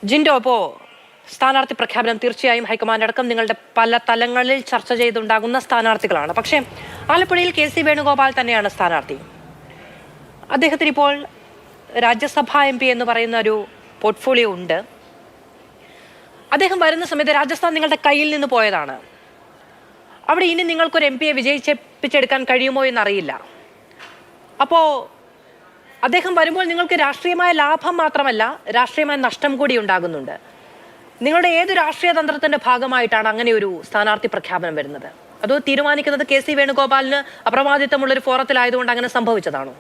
ജിൻഡോ, അപ്പോൾ സ്ഥാനാർത്ഥി പ്രഖ്യാപനം തീർച്ചയായും ഹൈക്കമാൻഡ് അടക്കം നിങ്ങളുടെ പല തലങ്ങളിൽ ചർച്ച ചെയ്തുണ്ടാകുന്ന സ്ഥാനാർത്ഥികളാണ്. പക്ഷേ ആലപ്പുഴയിൽ കെ സി വേണുഗോപാൽ തന്നെയാണ് സ്ഥാനാർത്ഥി. അദ്ദേഹത്തിന് ഇപ്പോൾ രാജ്യസഭാ MP എന്ന് പറയുന്ന ഒരു പോർട്ട്ഫോളിയോ ഉണ്ട്. അദ്ദേഹം വരുന്ന സമയത്ത് രാജസ്ഥാൻ നിങ്ങളുടെ കയ്യിൽ നിന്ന് പോയതാണ്. അവിടെ ഇനി നിങ്ങൾക്കൊരു MP വിജയിച്ചെടുക്കാൻ കഴിയുമോ എന്നറിയില്ല. അപ്പോൾ അദ്ദേഹം വരുമ്പോൾ നിങ്ങൾക്ക് രാഷ്ട്രീയമായ ലാഭം മാത്രമല്ല, രാഷ്ട്രീയമായ നഷ്ടം കൂടി ഉണ്ടാകുന്നുണ്ട്. നിങ്ങളുടെ ഏത് രാഷ്ട്രീയ തന്ത്രത്തിന്റെ ഭാഗമായിട്ടാണ് അങ്ങനെ ഒരു സ്ഥാനാർത്ഥി പ്രഖ്യാപനം വരുന്നത്? അതോ തീരുമാനിക്കുന്നത് കെ സി വേണുഗോപാലിന് അപ്രമാദിത്വമുള്ളൊരു ഫോറത്തിലായതുകൊണ്ട് അങ്ങനെ സംഭവിച്ചതാണോ?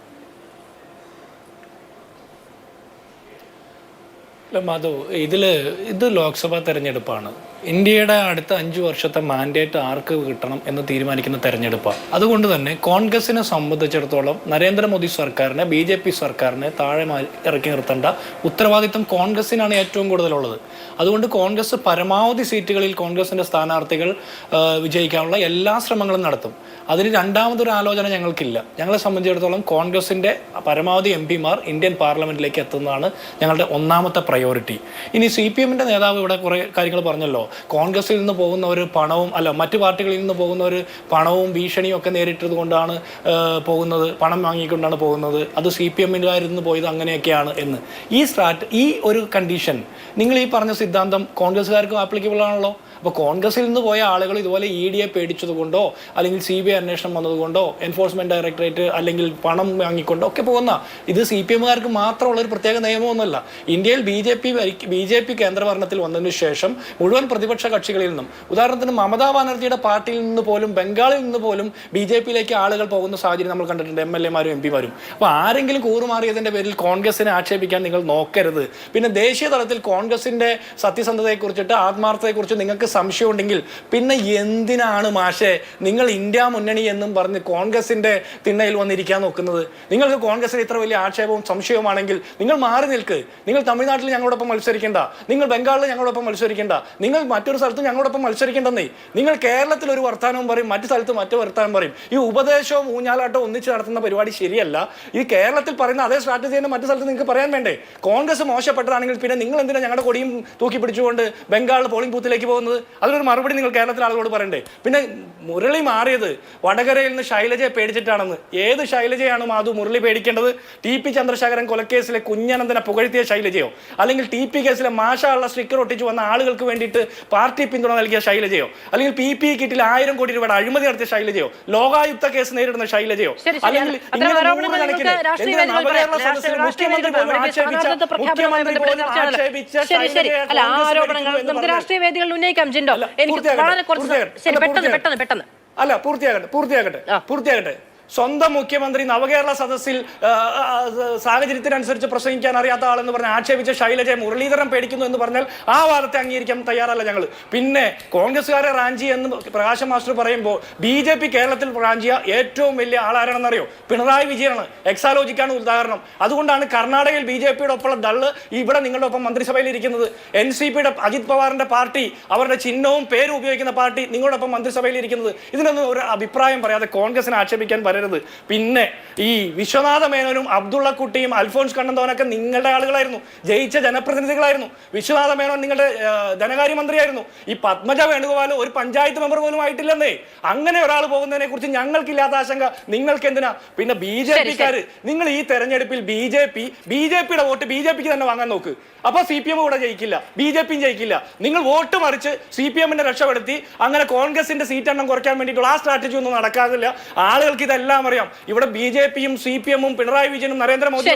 മധു, ഇത് ലോക്സഭാ തെരഞ്ഞെടുപ്പാണ്. ഇന്ത്യയുടെ അടുത്ത 5 വർഷത്തെ മാൻഡേറ്റ് ആർക്ക് കിട്ടണം എന്ന് തീരുമാനിക്കുന്ന തെരഞ്ഞെടുപ്പാണ്. അതുകൊണ്ട് തന്നെ കോൺഗ്രസിനെ സംബന്ധിച്ചിടത്തോളം നരേന്ദ്രമോദി സർക്കാരിനെ, BJP സർക്കാരിനെ താഴെ ഇറക്കി നിർത്തേണ്ട ഉത്തരവാദിത്വം കോൺഗ്രസിനാണ് ഏറ്റവും കൂടുതലുള്ളത്. അതുകൊണ്ട് കോൺഗ്രസ് പരമാവധി സീറ്റുകളിൽ കോൺഗ്രസിൻ്റെ സ്ഥാനാർത്ഥികൾ വിജയിക്കാനുള്ള എല്ലാ ശ്രമങ്ങളും നടത്തും. അതിന് രണ്ടാമതൊരു ആലോചന ഞങ്ങൾക്കില്ല. ഞങ്ങളെ സംബന്ധിച്ചിടത്തോളം കോൺഗ്രസിൻ്റെ പരമാവധി MPമാർ ഇന്ത്യൻ പാർലമെന്റിലേക്ക് എത്തുന്നതാണ് ഞങ്ങളുടെ ഒന്നാമത്തെ പ്രയോറിറ്റി. ഇനി CPMന്റെ നേതാവ് ഇവിടെ കുറേ കാര്യങ്ങൾ പറഞ്ഞല്ലോ. കോൺഗ്രസിൽ നിന്ന് പോകുന്നവർ പണവും മറ്റു പാർട്ടികളിൽ നിന്ന് പോകുന്നവർ പണവും ഭീഷണിയും ഒക്കെ നേരിട്ടത് കൊണ്ടാണ് പോകുന്നത്, പണം വാങ്ങിക്കൊണ്ടാണ് പോകുന്നത്, അത് CPMകാരിൽ നിന്ന് പോയത് അങ്ങനെയൊക്കെയാണ് എന്ന്. ഈ ഒരു കണ്ടീഷൻ, നിങ്ങൾ ഈ പറഞ്ഞ സിദ്ധാന്തം കോൺഗ്രസ്സുകാർക്കും ആപ്ലിക്കബിൾ ആണല്ലോ. അപ്പോൾ കോൺഗ്രസിൽ നിന്ന് പോയ ആളുകൾ ഇതുപോലെ ED പേടിച്ചത് കൊണ്ടോ അല്ലെങ്കിൽ CBI അന്വേഷണം വന്നതുകൊണ്ടോ എൻഫോഴ്സ്മെന്റ് ഡയറക്ടറേറ്റ് അല്ലെങ്കിൽ പണം വാങ്ങിക്കൊണ്ടോ ഒക്കെ പോകുന്ന ഇത് CPMകാർക്ക് മാത്രമുള്ള ഒരു പ്രത്യേക നിയമമൊന്നുമല്ല. ഇന്ത്യയിൽ BJP കേന്ദ്രഭരണത്തിൽ വന്നതിന് ശേഷം മുഴുവൻ പ്രതിപക്ഷ കക്ഷികളിൽ നിന്നും, ഉദാഹരണത്തിന് മമതാ ബാനർജിയുടെ പാർട്ടിയിൽ നിന്ന് പോലും ബംഗാളിൽ നിന്ന് പോലും BJPയിലേക്ക് ആളുകൾ പോകുന്ന സാഹചര്യം നമ്മൾ കണ്ടിട്ടുണ്ട്, MLAമാരും MPമാരും. അപ്പോൾ ആരെങ്കിലും കൂറുമാറിയതിൻ്റെ പേരിൽ കോൺഗ്രസിനെ ആക്ഷേപിക്കാൻ നിങ്ങൾ നോക്കരുത്. പിന്നെ ദേശീയ തലത്തിൽ കോൺഗ്രസിൻ്റെ സത്യസന്ധതയെക്കുറിച്ചിട്ട് ആത്മാർത്ഥതയെക്കുറിച്ച് നിങ്ങൾക്ക് സംശയമുണ്ടെങ്കിൽ പിന്നെ എന്തിനാണ് മാഷേ നിങ്ങൾ ഇന്ത്യ മുന്നണി എന്നും പറഞ്ഞ് കോൺഗ്രസിന്റെ തിണ്ണയിൽ വന്നിരിക്കാൻ നോക്കുന്നത്? നിങ്ങൾക്ക് കോൺഗ്രസിന് ഇത്ര വലിയ ആക്ഷേപവും സംശയവുമാണെങ്കിൽ നിങ്ങൾ മാറി നിൽക്ക്. നിങ്ങൾ തമിഴ്നാട്ടിൽ ഞങ്ങളോടൊപ്പം മത്സരിക്കേണ്ട, നിങ്ങൾ ബംഗാളിൽ ഞങ്ങളോടൊപ്പം മത്സരിക്കേണ്ട, നിങ്ങൾ മറ്റൊരു സ്ഥലത്ത് ഞങ്ങളോടൊപ്പം മത്സരിക്കേണ്ടെന്നേ. നിങ്ങൾ കേരളത്തിൽ ഒരു വർത്തമാനവും പറയും, മറ്റു സ്ഥലത്ത് മറ്റു വർത്തമാനം പറയും. ഈ ഉപദേശവും ഊഞ്ഞാലാട്ടവും ഒന്നിച്ച് നടത്തുന്ന പരിപാടി ശരിയല്ല. ഈ കേരളത്തിൽ പറയുന്ന അതേ സ്ട്രാറ്റജി തന്നെ മറ്റു സ്ഥലത്ത് നിങ്ങൾക്ക് പറയാൻ വേണ്ടേ? കോൺഗ്രസ് മോശപ്പെട്ടതാണെങ്കിൽ പിന്നെ നിങ്ങൾ എന്തിനാണ് ഞങ്ങളുടെ കൊടിയും തൂക്കി പിടിച്ചുകൊണ്ട് ബംഗാളിൽ പോളിംഗ് ബൂത്തിലേക്ക് പോകുന്നത്? അതിനൊരു മറുപടി നിങ്ങൾ കേരളത്തിലെ ആളുകളോട് പറയണ്ടേ? പിന്നെ മുരളി മാറിയത് വടകരയിൽ നിന്ന് ശൈലജയെ പേടിച്ചിട്ടാണെന്ന്. ഏത് ശൈലജയാണ് മാധു മുരളി പേടിക്കേണ്ടത്? TP ചന്ദ്രശേഖരൻ കൊലക്കേസിലെ കുഞ്ഞനന്തനെ പുകഴ്ത്തിയ ശൈലജയോ, അല്ലെങ്കിൽ TP കേസിലെ മാഷാള്ള സ്റ്റിക്കർ ഒട്ടിച്ച് വന്ന ആളുകൾക്ക് വേണ്ടിയിട്ട് പാർട്ടി പിന്തുണ നൽകിയ ശൈലജയോ, അല്ലെങ്കിൽ PPE കിറ്റിൽ 1000 കോടി രൂപയുടെ അഴിമതി നടത്തിയ ശൈലജയോ, ലോകായുക്ത കേസ് നേരിടുന്ന ശൈലജയോ, അല്ലെങ്കിൽ രാഷ്ട്രീയ വേദികളിൽ ഉന്നയിക്കാം. ജിൻഡോ, എനിക്ക് വളരെ കുറച്ച് പൂർത്തിയാകട്ടെ. സ്വന്തം മുഖ്യമന്ത്രി നവകേരള സദസ്സിൽ സാഹചര്യത്തിനനുസരിച്ച് പ്രസംഗിക്കാൻ അറിയാത്ത ആളെന്ന് പറഞ്ഞ് ആക്ഷേപിച്ച ശൈലജയെ മുരളീധരൻ പേടിക്കുന്നു എന്ന് പറഞ്ഞാൽ ആ വാദത്തെ അംഗീകരിക്കാൻ തയ്യാറല്ല ഞങ്ങൾ. പിന്നെ കോൺഗ്രസ്സുകാരെ റാഞ്ചി എന്ന് പ്രകാശ് മാസ്റ്റർ പറയുമ്പോൾ BJP കേരളത്തിൽ റാഞ്ചിയ ഏറ്റവും വലിയ ആളാരാണെന്നറിയോ? പിണറായി വിജയനാണ്. എക്സാലോജിക്കാണ് ഉദാഹരണം. അതുകൊണ്ടാണ് കർണാടകയിൽ BJPയുടെ ഒപ്പമുള്ള ദള് ഇവിടെ നിങ്ങളുടെ ഒപ്പം മന്ത്രിസഭയിൽ ഇരിക്കുന്നത്. NCPയുടെ അജിത് പവാറിന്റെ പാർട്ടി, അവരുടെ ചിഹ്നവും പേരും ഉപയോഗിക്കുന്ന പാർട്ടി നിങ്ങളോടൊപ്പം മന്ത്രിസഭയിൽ ഇരിക്കുന്നത്. ഇതിനൊന്നും ഒരു അഭിപ്രായം പറയാതെ കോൺഗ്രസിനെ ആക്ഷേപിക്കാൻ വരരുത്. പിന്നെ ഈ വിശ്വനാഥ മേനോനും അബ്ദുള്ള കുട്ടിയും അൽഫോൺസ് കണ്ണന്തോനൊക്കെ നിങ്ങളുടെ ആളുകളായിരുന്നു, ജയിച്ച ജനപ്രതിനിധികളായിരുന്നു. വിശ്വനാഥ മേനോൻ നിങ്ങളുടെ ധനകാര്യമന്ത്രിയായിരുന്നു. ഈ പത്മജ വേണുഗോപാൽ ഒരു പഞ്ചായത്ത് മെമ്പർ പോലും ആയിട്ടില്ലെന്നേ. അങ്ങനെ ഒരാൾ പോകുന്നതിനെ കുറിച്ച് ഞങ്ങൾക്കില്ലാത്ത ആശങ്ക നിങ്ങൾക്ക് എന്തിനാ? പിന്നെ BJPക്കാര്, നിങ്ങൾ ഈ തെരഞ്ഞെടുപ്പിൽ BJPയുടെ വോട്ട് BJPക്ക് തന്നെ വാങ്ങാൻ നോക്ക്. അപ്പൊ CPM കൂടെ ജയിക്കില്ല, BJPയും ജയിക്കില്ല. നിങ്ങൾ വോട്ട് മറിച്ച് CPMനെ രക്ഷപ്പെടുത്തി അങ്ങനെ കോൺഗ്രസിന്റെ സീറ്റ് എണ്ണം കുറയ്ക്കാൻ വേണ്ടിയിട്ടുള്ള ആ സ്ട്രാറ്റജി ഒന്നും നടക്കാറില്ല. ആളുകൾക്ക് ഇതെല്ലാം അറിയാം. ഇവിടെ BJPയും CPMും പിണറായി വിജയനും നരേന്ദ്രമോദിയും